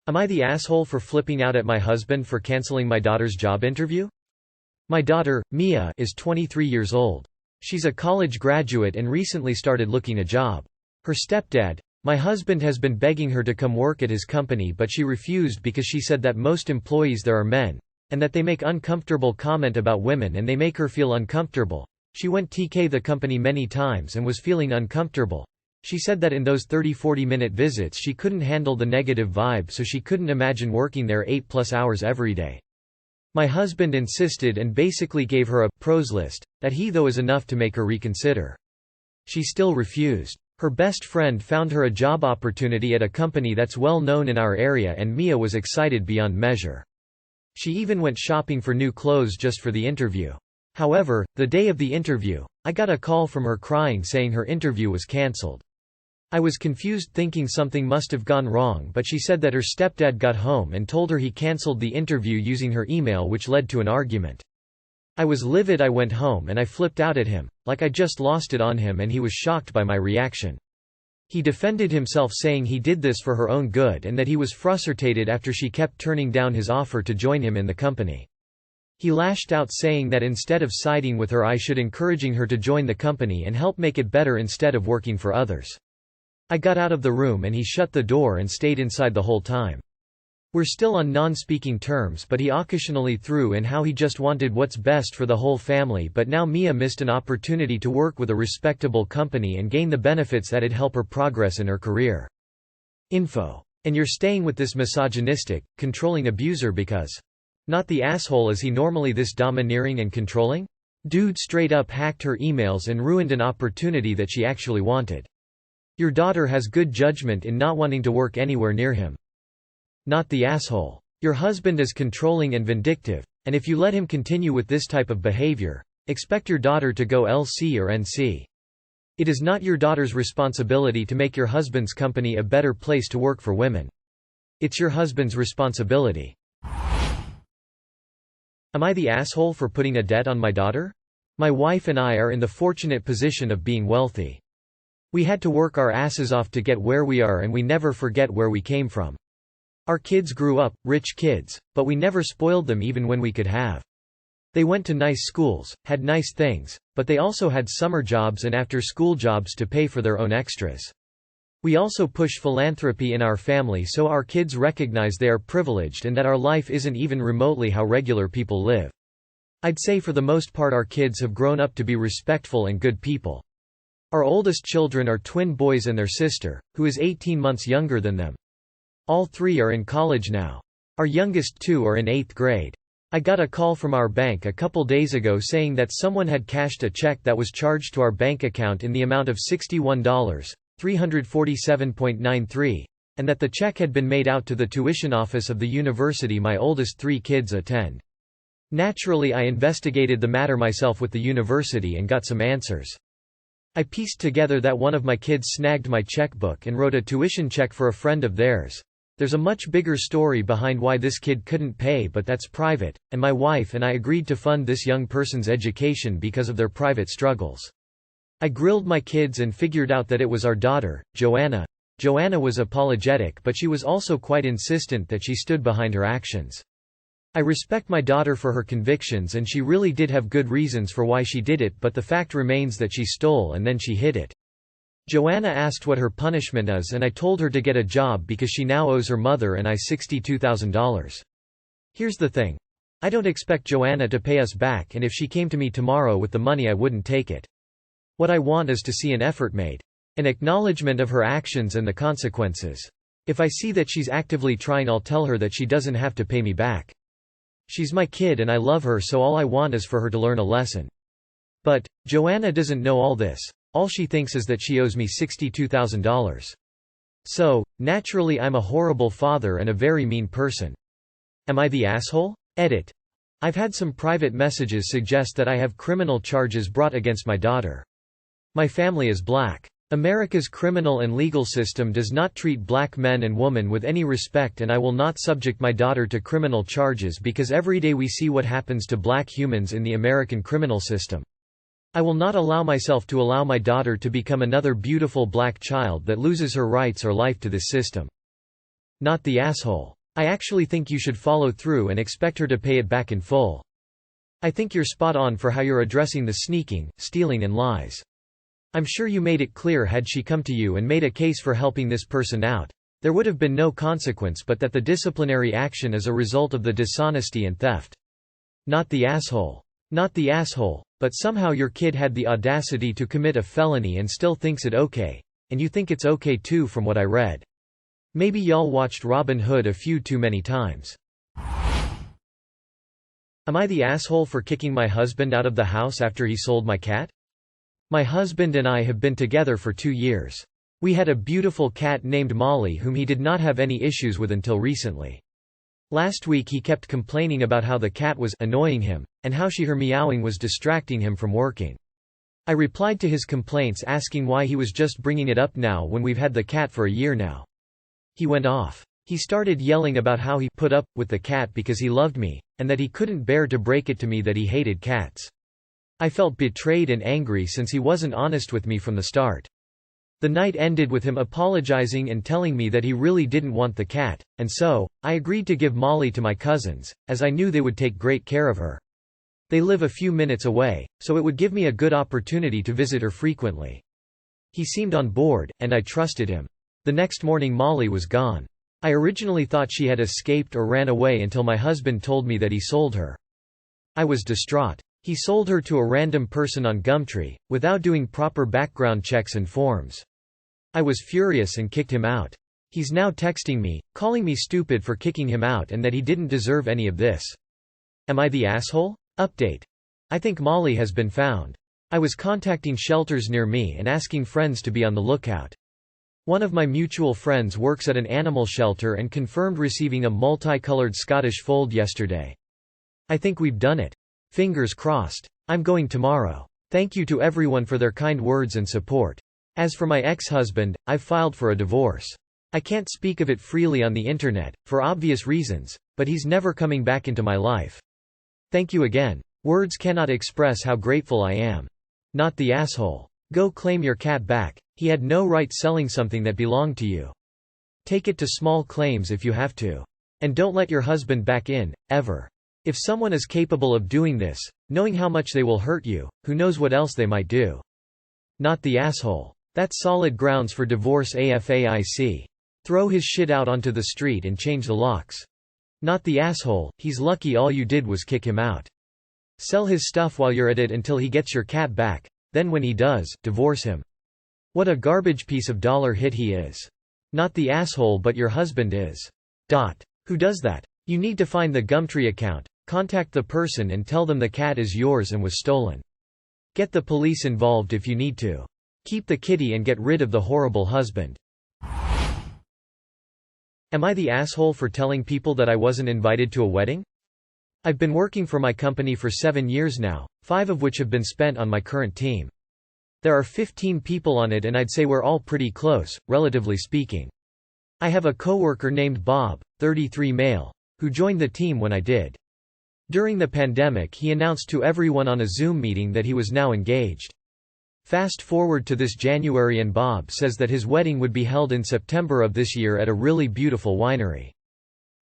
Am I the asshole for flipping out at my husband for canceling my daughter's job interview? My daughter, Mia, is 23 years old. She's a college graduate and recently started looking a job. Her stepdad, my husband, has been begging her to come work at his company, but she refused because she said that most employees there are men, and that they make uncomfortable comment about women and they make her feel uncomfortable. She went TK the company many times and was feeling uncomfortable. She said that in those 30–40 minute visits she couldn't handle the negative vibe, so she couldn't imagine working there 8+ hours every day. My husband insisted and basically gave her a pros list, that he though is enough to make her reconsider. She still refused. Her best friend found her a job opportunity at a company that's well known in our area and Mia was excited beyond measure. She even went shopping for new clothes just for the interview. However, the day of the interview, I got a call from her crying saying her interview was cancelled. I was confused, thinking something must have gone wrong, but she said that her stepdad got home and told her he cancelled the interview using her email, which led to an argument. I was livid. I went home and I flipped out at him, like I just lost it on him, and he was shocked by my reaction. He defended himself, saying he did this for her own good and that he was frustrated after she kept turning down his offer to join him in the company. He lashed out, saying that instead of siding with her I should encouraging her to join the company and help make it better instead of working for others. I got out of the room and he shut the door and stayed inside the whole time. We're still on non-speaking terms, but he occasionally threw in how he just wanted what's best for the whole family, but now Mia missed an opportunity to work with a respectable company and gain the benefits that'd help her progress in her career. Info. And you're staying with this misogynistic, controlling abuser because not the asshole. Is he normally this domineering and controlling? Dude straight up hacked her emails and ruined an opportunity that she actually wanted. Your daughter has good judgment in not wanting to work anywhere near him. Not the asshole. Your husband is controlling and vindictive, and if you let him continue with this type of behavior, expect your daughter to go LC or NC. It is not your daughter's responsibility to make your husband's company a better place to work for women. It's your husband's responsibility. Am I the asshole for putting a debt on my daughter? My wife and I are in the fortunate position of being wealthy. We had to work our asses off to get where we are, and we never forget where we came from. Our kids grew up, rich kids, but we never spoiled them even when we could have. They went to nice schools, had nice things, but they also had summer jobs and after-school jobs to pay for their own extras. We also push philanthropy in our family so our kids recognize they are privileged and that our life isn't even remotely how regular people live. I'd say for the most part our kids have grown up to be respectful and good people. Our oldest children are twin boys and their sister, who is 18 months younger than them. All three are in college now. Our youngest two are in 8th grade. I got a call from our bank a couple days ago saying that someone had cashed a check that was charged to our bank account in the amount of $61,347.93, and that the check had been made out to the tuition office of the university my oldest three kids attend. Naturally, I investigated the matter myself with the university and got some answers. I pieced together that one of my kids snagged my checkbook and wrote a tuition check for a friend of theirs. There's a much bigger story behind why this kid couldn't pay, but that's private, and my wife and I agreed to fund this young person's education because of their private struggles. I grilled my kids and figured out that it was our daughter, Joanna. Joanna was apologetic, but she was also quite insistent that she stood behind her actions. I respect my daughter for her convictions, and she really did have good reasons for why she did it, but the fact remains that she stole and then she hid it. Joanna asked what her punishment is, and I told her to get a job because she now owes her mother and I $62,000. Here's the thing. I don't expect Joanna to pay us back, and if she came to me tomorrow with the money I wouldn't take it. What I want is to see an effort made. An acknowledgement of her actions and the consequences. If I see that she's actively trying, I'll tell her that she doesn't have to pay me back. She's my kid and I love her, so all I want is for her to learn a lesson. But Joanna doesn't know all this. All she thinks is that she owes me $62,000. So, naturally I'm a horrible father and a very mean person. Am I the asshole? Edit. I've had some private messages suggest that I have criminal charges brought against my daughter. My family is black. America's criminal and legal system does not treat black men and women with any respect, and I will not subject my daughter to criminal charges because every day we see what happens to black humans in the American criminal system. I will not allow myself to allow my daughter to become another beautiful black child that loses her rights or life to this system. Not the asshole. I actually think you should follow through and expect her to pay it back in full. I think you're spot on for how you're addressing the sneaking, stealing and lies. I'm sure you made it clear had she come to you and made a case for helping this person out, there would have been no consequence but that the disciplinary action is a result of the dishonesty and theft. Not the asshole. Not the asshole, but somehow your kid had the audacity to commit a felony and still thinks it okay, and you think it's okay too from what I read. Maybe y'all watched Robin Hood a few too many times. Am I the asshole for kicking my husband out of the house after he sold my cat? My husband and I have been together for 2 years. We had a beautiful cat named Molly whom he did not have any issues with until recently. Last week he kept complaining about how the cat was annoying him, and how her meowing was distracting him from working. I replied to his complaints asking why he was just bringing it up now when we've had the cat for a year now. He went off. He started yelling about how he put up with the cat because he loved me, and that he couldn't bear to break it to me that he hated cats. I felt betrayed and angry since he wasn't honest with me from the start. The night ended with him apologizing and telling me that he really didn't want the cat, and so, I agreed to give Molly to my cousins, as I knew they would take great care of her. They live a few minutes away, so it would give me a good opportunity to visit her frequently. He seemed on board, and I trusted him. The next morning Molly was gone. I originally thought she had escaped or ran away until my husband told me that he sold her. I was distraught. He sold her to a random person on Gumtree, without doing proper background checks and forms. I was furious and kicked him out. He's now texting me, calling me stupid for kicking him out and that he didn't deserve any of this. Am I the asshole? Update. I think Molly has been found. I was contacting shelters near me and asking friends to be on the lookout. One of my mutual friends works at an animal shelter and confirmed receiving a multicolored Scottish fold yesterday. I think we've done it. Fingers crossed. I'm going tomorrow. Thank you to everyone for their kind words and support. As for my ex-husband, I've filed for a divorce. I can't speak of it freely on the internet, for obvious reasons, but he's never coming back into my life. Thank you again. Words cannot express how grateful I am. Not the asshole. Go claim your cat back. He had no right selling something that belonged to you. Take it to small claims if you have to. And don't let your husband back in, ever. If someone is capable of doing this, knowing how much they will hurt you, who knows what else they might do. Not the asshole. That's solid grounds for divorce AFAIC. Throw his shit out onto the street and change the locks. Not the asshole, he's lucky all you did was kick him out. Sell his stuff while you're at it until he gets your cat back, then when he does, divorce him. What a garbage piece of dollar hit he is. Not the asshole but your husband is. Who does that? You need to find the Gumtree account, contact the person and tell them the cat is yours and was stolen. Get the police involved if you need to. Keep the kitty and get rid of the horrible husband. Am I the asshole for telling people that I wasn't invited to a wedding? I've been working for my company for 7 years now, 5 of which have been spent on my current team. There are 15 people on it and I'd say we're all pretty close, relatively speaking. I have a coworker named Bob, 33 male, who joined the team when I did. During the pandemic he announced to everyone on a Zoom meeting that he was now engaged. Fast forward to this January and Bob says that his wedding would be held in September of this year at a really beautiful winery.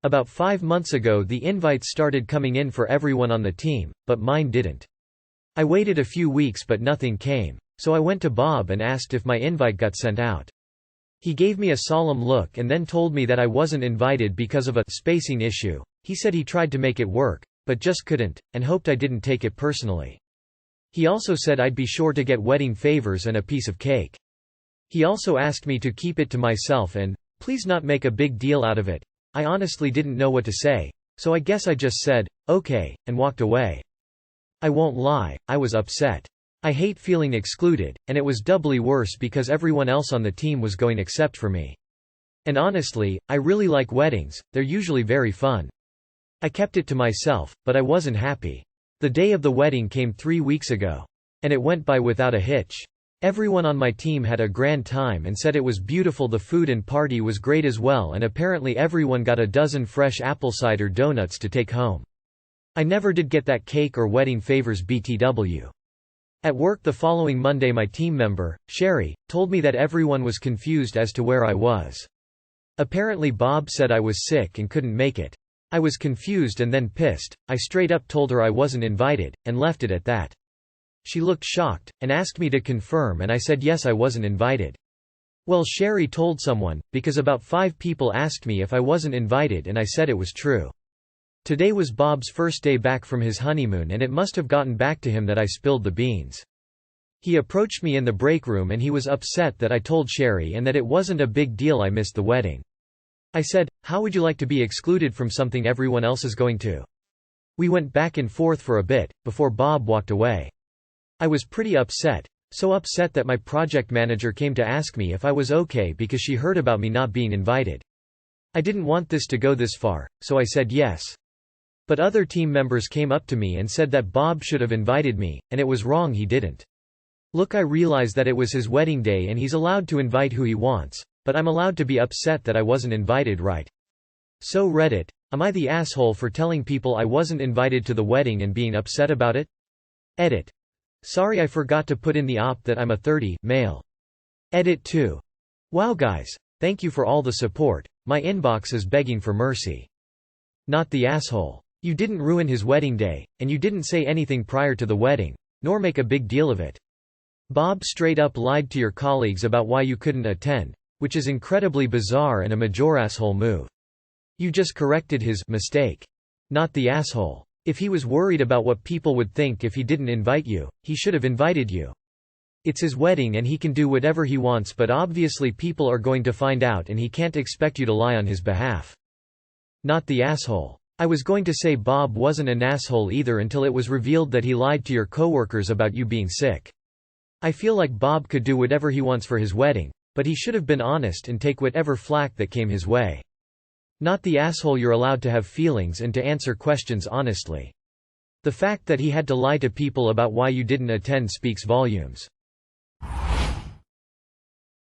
About 5 months ago the invites started coming in for everyone on the team, but mine didn't. I waited a few weeks but nothing came, so I went to Bob and asked if my invite got sent out. He gave me a solemn look and then told me that I wasn't invited because of a spacing issue. He said he tried to make it work, but just couldn't, and hoped I didn't take it personally. He also said I'd be sure to get wedding favors and a piece of cake. He also asked me to keep it to myself and, please not make a big deal out of it. I honestly didn't know what to say, so I guess I just said, okay, and walked away. I won't lie, I was upset. I hate feeling excluded, and it was doubly worse because everyone else on the team was going except for me. And honestly, I really like weddings, they're usually very fun. I kept it to myself, but I wasn't happy. The day of the wedding came 3 weeks ago. And it went by without a hitch. Everyone on my team had a grand time and said it was beautiful. The food and party was great as well, and apparently everyone got a dozen fresh apple cider donuts to take home. I never did get that cake or wedding favors BTW. At work the following Monday my team member, Sherry, told me that everyone was confused as to where I was. Apparently Bob said I was sick and couldn't make it. I was confused and then pissed. I straight up told her I wasn't invited, and left it at that. She looked shocked, and asked me to confirm, and I said yes, I wasn't invited. Well, Sherry told someone, because about 5 people asked me if I wasn't invited and I said it was true. Today was Bob's first day back from his honeymoon, and it must have gotten back to him that I spilled the beans. He approached me in the break room and he was upset that I told Sherry and that it wasn't a big deal I missed the wedding. I said, "How would you like to be excluded from something everyone else is going to?" We went back and forth for a bit, before Bob walked away. I was pretty upset. So upset that my project manager came to ask me if I was okay because she heard about me not being invited. I didn't want this to go this far, so I said yes. But other team members came up to me and said that Bob should have invited me, and it was wrong he didn't. Look, I realize that it was his wedding day and he's allowed to invite who he wants, but I'm allowed to be upset that I wasn't invited, right? So Reddit, am I the asshole for telling people I wasn't invited to the wedding and being upset about it? Edit. Sorry, I forgot to put in the op that I'm a 30 male. Edit 2. Wow guys, thank you for all the support, my inbox is begging for mercy. Not the asshole. You didn't ruin his wedding day, and you didn't say anything prior to the wedding, nor make a big deal of it. Bob straight up lied to your colleagues about why you couldn't attend, which is incredibly bizarre and a major asshole move. You just corrected his mistake. Not the asshole. If he was worried about what people would think if he didn't invite you, he should have invited you. It's his wedding and he can do whatever he wants, but obviously people are going to find out and he can't expect you to lie on his behalf. Not the asshole. I was going to say Bob wasn't an asshole either until it was revealed that he lied to your coworkers about you being sick. I feel like Bob could do whatever he wants for his wedding, but he should have been honest and take whatever flack that came his way. Not the asshole. You're allowed to have feelings and to answer questions honestly. The fact that he had to lie to people about why you didn't attend speaks volumes.